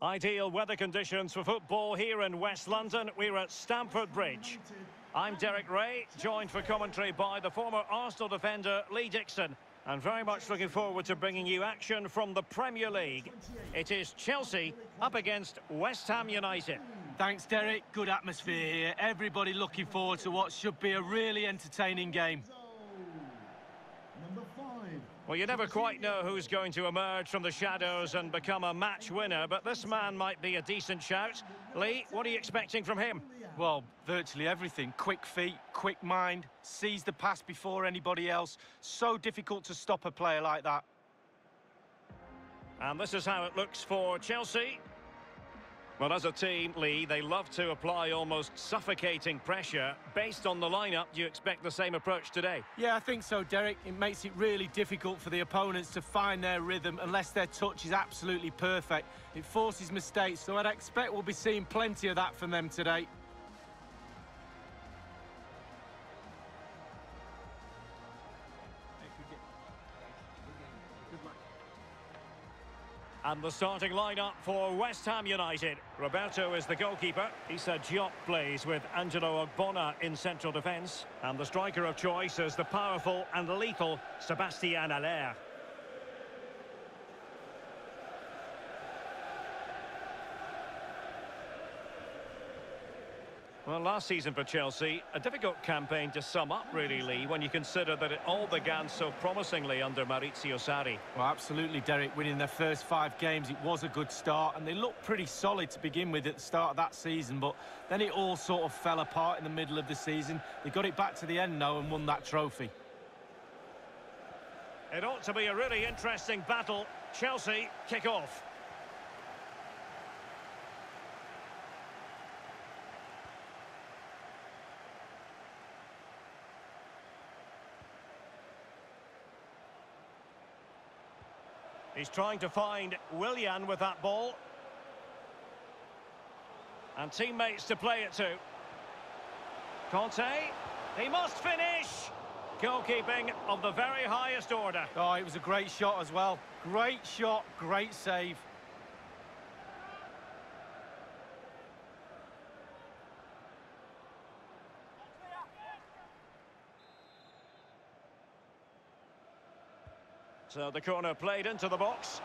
Ideal weather conditions for football here in West London. We're at Stamford Bridge. I'm Derek Ray, joined for commentary by the former Arsenal defender Lee Dixon. And very much looking forward to bringing you action from the Premier League. It is Chelsea up against West Ham United. Thanks, Derek. Good atmosphere here. Everybody looking forward to what should be a really entertaining game. Well, you never quite know who's going to emerge from the shadows and become a match winner, but this man might be a decent shout. Lee, what are you expecting from him? Well, virtually everything. Quick feet, quick mind, sees the pass before anybody else. So difficult to stop a player like that. And this is how it looks for Chelsea. Well, as a team, Lee, they love to apply almost suffocating pressure. Based on the lineup, do you expect the same approach today? Yeah, I think so, Derek. It makes it really difficult for the opponents to find their rhythm unless their touch is absolutely perfect. It forces mistakes, so I'd expect we'll be seeing plenty of that from them today. And the starting lineup for West Ham United. Roberto is the goalkeeper. Issa Diop plays with Angelo Ogbonna in central defence. And the striker of choice is the powerful and lethal Sébastien Haller. Well, last season for Chelsea, a difficult campaign to sum up, really, Lee, when you consider that it all began so promisingly under Maurizio Sarri. Well, absolutely, Derek. Winning their first 5 games, it was a good start, and they looked pretty solid to begin with at the start of that season, but then it all sort of fell apart in the middle of the season. They got it back to the end now and won that trophy. It ought to be a really interesting battle. Chelsea kick off. He's trying to find Willian with that ball. And teammates to play it to. Conte, he must finish! Goalkeeping of the very highest order. Oh, it was a great shot as well. Great shot, great save. So the corner played into the box.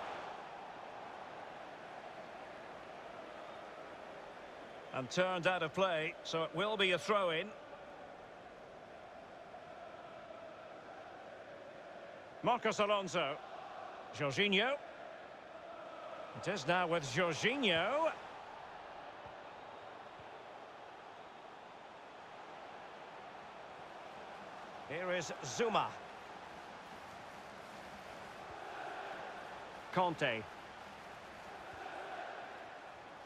And turned out of play, so it will be a throw-in. Marcos Alonso. Jorginho. It is now with Jorginho. Here is Zuma. Conte.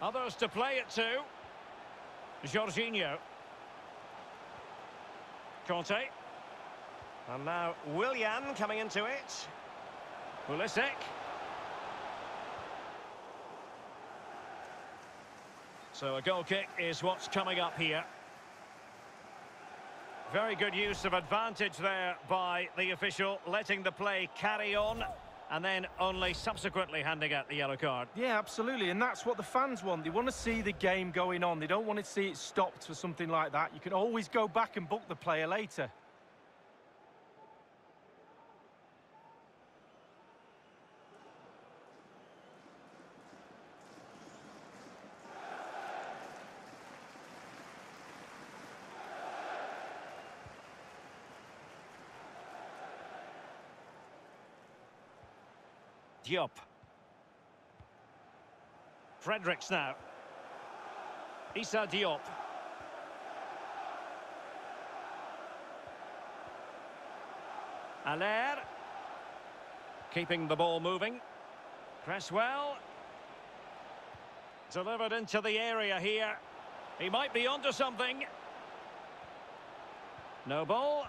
Others to play it to. Jorginho. Conte. And now Willian coming into it. Pulisic. So a goal kick is what's coming up here. Very good use of advantage there by the official, letting the play carry on. And then only subsequently handing out the yellow card. Yeah, absolutely, and that's what the fans want. They want to see the game going on. They don't want to see it stopped for something like that. You can always go back and book the player later. Diop. Fredericks now. Issa Diop. Haller. Keeping the ball moving. Cresswell. Delivered into the area here. He might be onto something. No ball.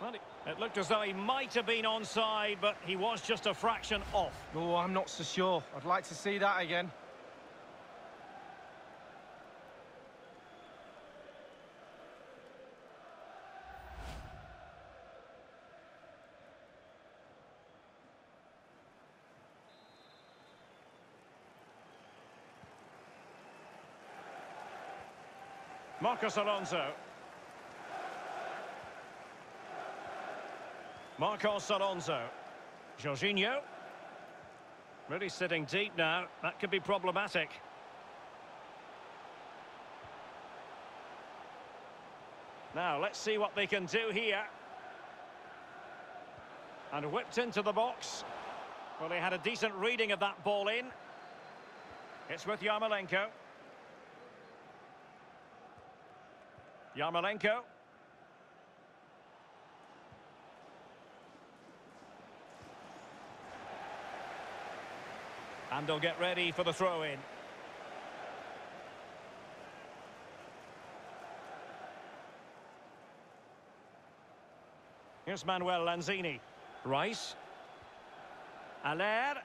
Well, it looked as though he might have been onside, but he was just a fraction off. Oh, I'm not so sure. I'd like to see that again. Marcos Alonso. Marcos Alonso. Jorginho. Really sitting deep now. That could be problematic. Now, let's see what they can do here. And whipped into the box. Well, they had a decent reading of that ball in. It's with Yarmolenko. Yarmolenko. And they'll get ready for the throw-in. Here's Manuel Lanzini. Rice. Aller.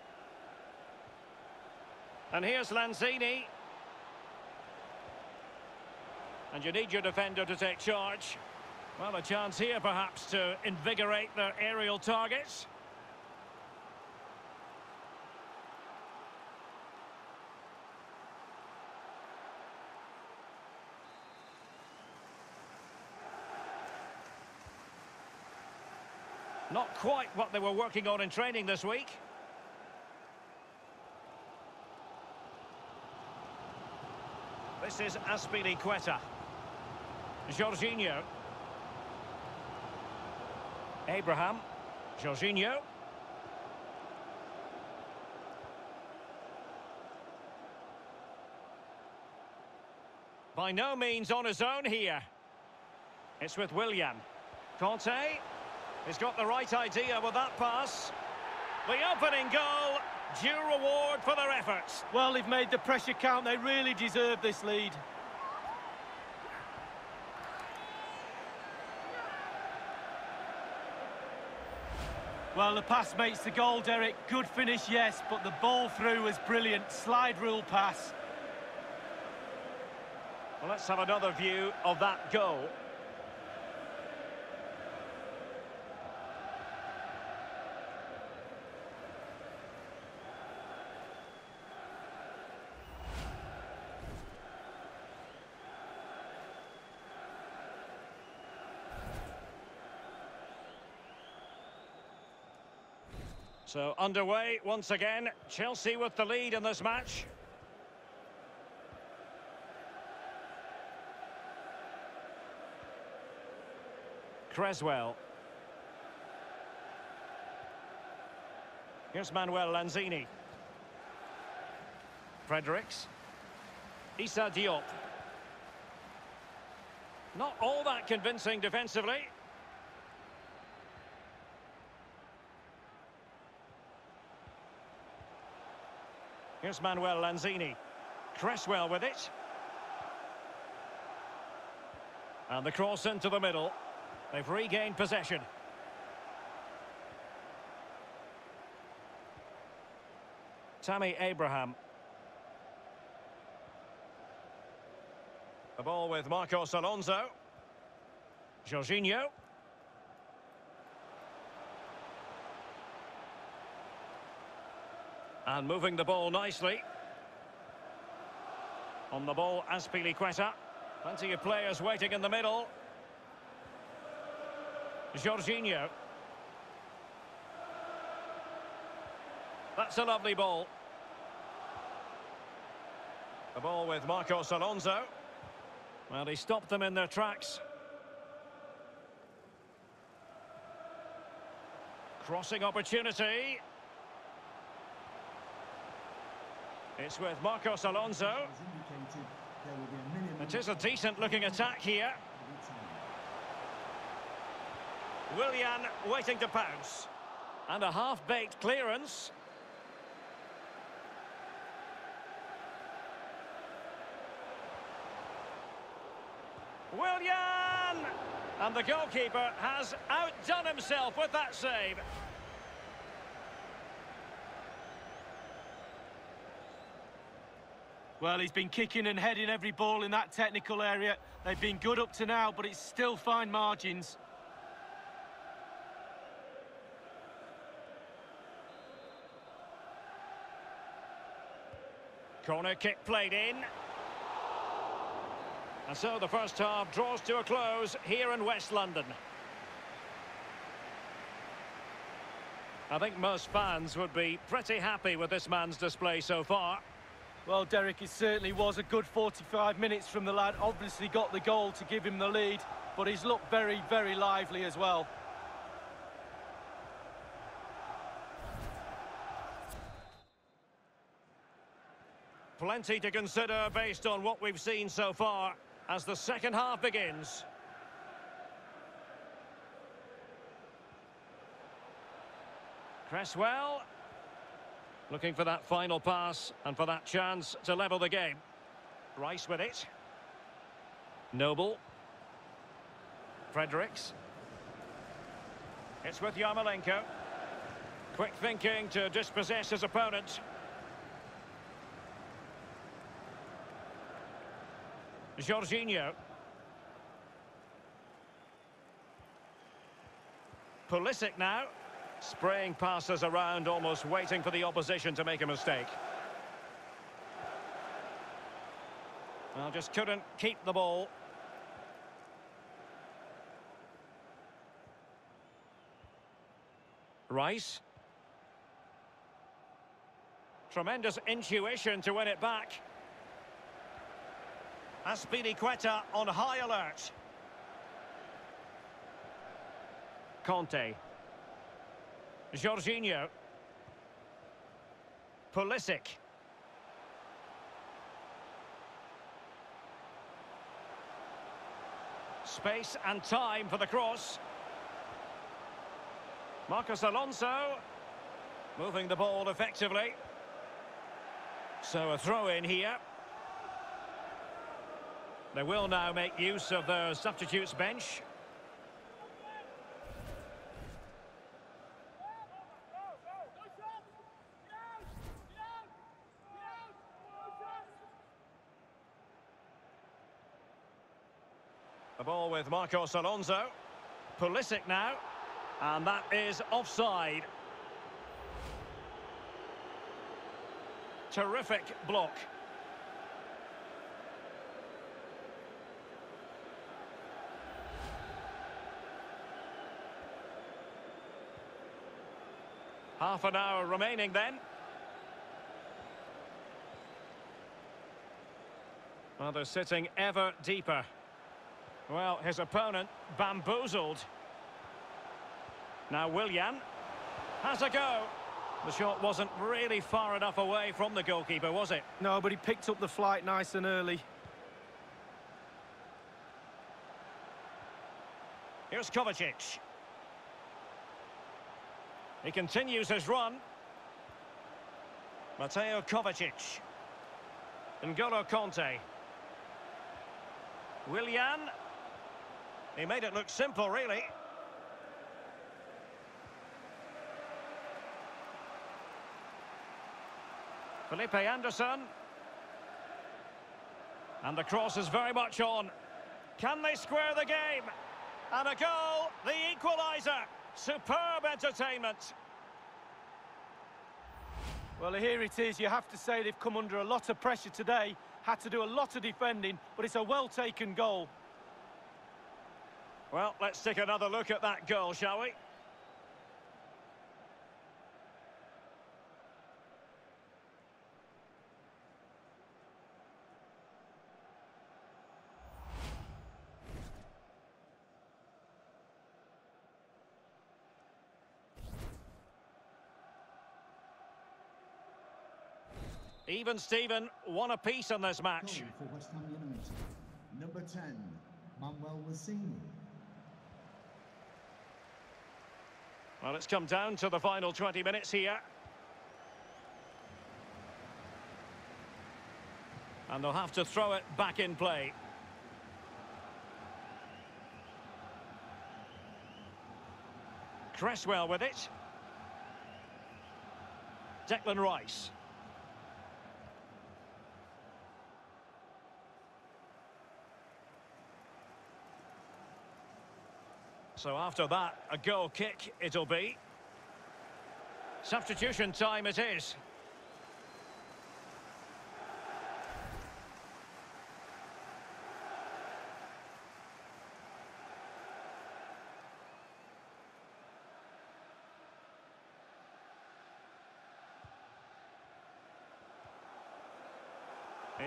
And here's Lanzini. And you need your defender to take charge. Well, a chance here perhaps to invigorate their aerial targets. Not quite what they were working on in training this week. This is Azpilicueta. Jorginho. Abraham. Jorginho. By no means on his own here. It's with Willian. Conte. He's got the right idea with that pass. The opening goal, due reward for their efforts. Well, they've made the pressure count. They really deserve this lead. Well, the pass makes the goal, Derek. Good finish, yes, but the ball through was brilliant. Slide rule pass. Well, let's have another view of that goal. So underway once again, Chelsea with the lead in this match. Creswell. Here's Manuel Lanzini. Fredericks. Issa Diop. Not all that convincing defensively. Here's Manuel Lanzini. Creswell with it. And the cross into the middle. They've regained possession. Tammy Abraham. The ball with Marcos Alonso. Jorginho. And moving the ball nicely. On the ball, Azpilicueta. Plenty of players waiting in the middle. Jorginho. That's a lovely ball. The ball with Marcos Alonso. Well, he stopped them in their tracks. Crossing opportunity. It's with Marcos Alonso. It is a decent-looking attack here. Willian waiting to pounce. And a half-baked clearance. Willian! And the goalkeeper has outdone himself with that save. Well, he's been kicking and heading every ball in that technical area. They've been good up to now, but it's still fine margins. Corner kick played in. And so the first half draws to a close here in West London. I think most fans would be pretty happy with this man's display so far. Well, Derek, it certainly was a good 45 minutes from the lad. Obviously got the goal to give him the lead, but he's looked very, very lively as well. Plenty to consider based on what we've seen so far as the second half begins. Cresswell looking for that final pass and for that chance to level the game. Rice with it. Noble. Fredericks. It's with Yarmolenko. Quick thinking to dispossess his opponent. Jorginho. Pulisic now. Spraying passes around, almost waiting for the opposition to make a mistake. Well, just couldn't keep the ball. Rice. Tremendous intuition to win it back. Azpilicueta on high alert. Conte. Jorginho. Pulisic. Space and time for the cross. Marcos Alonso. Moving the ball effectively. So a throw-in here. They will now make use of their substitutes bench. The ball with Marcos Alonso. Pulisic now. And that is offside. Terrific block. Half an hour remaining then. Well, they're sitting ever deeper. Well, his opponent bamboozled. Now Willian has a go. The shot wasn't really far enough away from the goalkeeper, was it? No, but he picked up the flight nice and early. Here's Kovacic. He continues his run. Mateo Kovacic. N'Golo Conte. Willian. He made it look simple, really. Felipe Anderson. And the cross is very much on. Can they square the game? And a goal, the equaliser. Superb entertainment. Well, here it is. You have to say they've come under a lot of pressure today. Had to do a lot of defending, but it's a well-taken goal. Well, let's take another look at that goal, shall we? Even Steven, one apiece in this match. For West Ham United, number 10, Manuel Lanzini. Well, it's come down to the final 20 minutes here. And they'll have to throw it back in play. Cresswell with it. Declan Rice. So after that, a goal kick it'll be. Substitution time it is.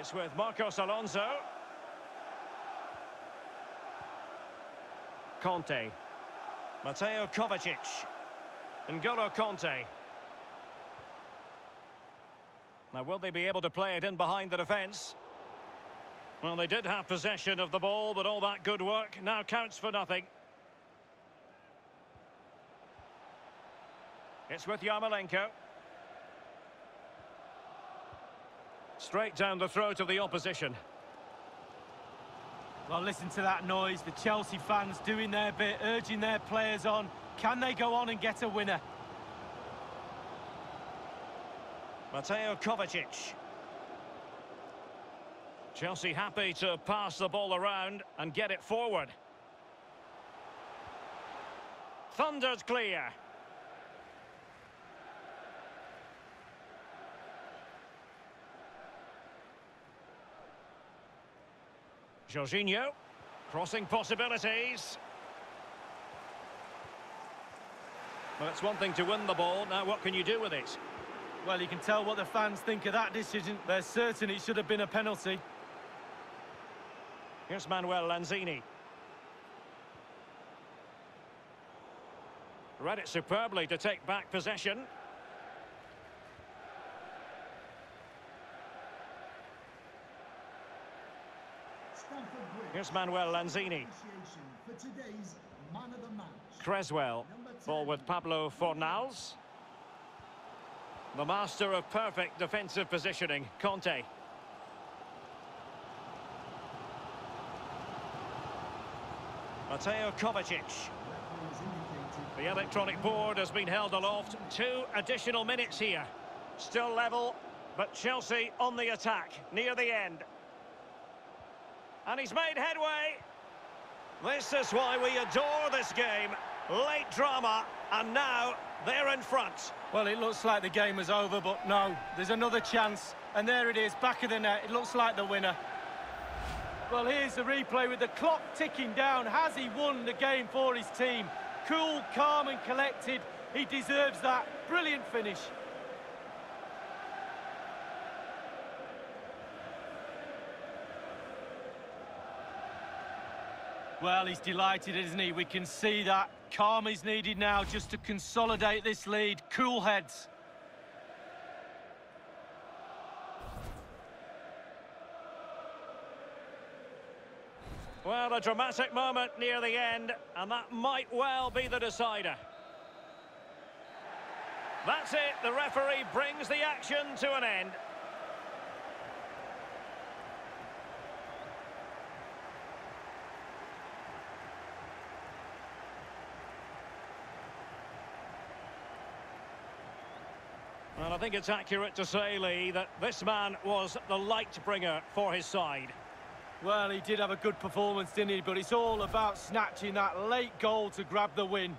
It's with Marcos Alonso. Conte. Mateo Kovacic. N'Golo Conte. Now, will they be able to play it in behind the defence? Well, they did have possession of the ball, but all that good work now counts for nothing. It's with Yarmolenko. Straight down the throat of the opposition. Well, listen to that noise. The Chelsea fans doing their bit, urging their players on. Can they go on and get a winner? Mateo Kovacic. Chelsea happy to pass the ball around and get it forward. Thundered clear. Jorginho, crossing possibilities. Well, it's one thing to win the ball, now what can you do with it? Well, you can tell what the fans think of that decision. They're certain it should have been a penalty. Here's Manuel Lanzini. Read it superbly to take back possession. Here's Manuel Lanzini. For today's man of the match. Creswell. Ball with Pablo Fornals. The master of perfect defensive positioning, Conte. Mateo Kovacic. The electronic board has been held aloft. 2 additional minutes here. Still level, but Chelsea on the attack, near the end. And he's made headway. This is why we adore this game. Late drama, and now they're in front. Well, it looks like the game was over, but no, there's another chance. And there it is, back of the net. It looks like the winner. Well, here's the replay with the clock ticking down. Has he won the game for his team? Cool, calm and collected. He deserves that. Brilliant finish. Well, he's delighted, isn't he? We can see that. Calm is needed now just to consolidate this lead. Cool heads. Well, a dramatic moment near the end, and that might well be the decider. That's it. The referee brings the action to an end. Well, I think it's accurate to say, Lee, that this man was the light bringer for his side. Well, he did have a good performance, didn't he? But it's all about snatching that late goal to grab the win.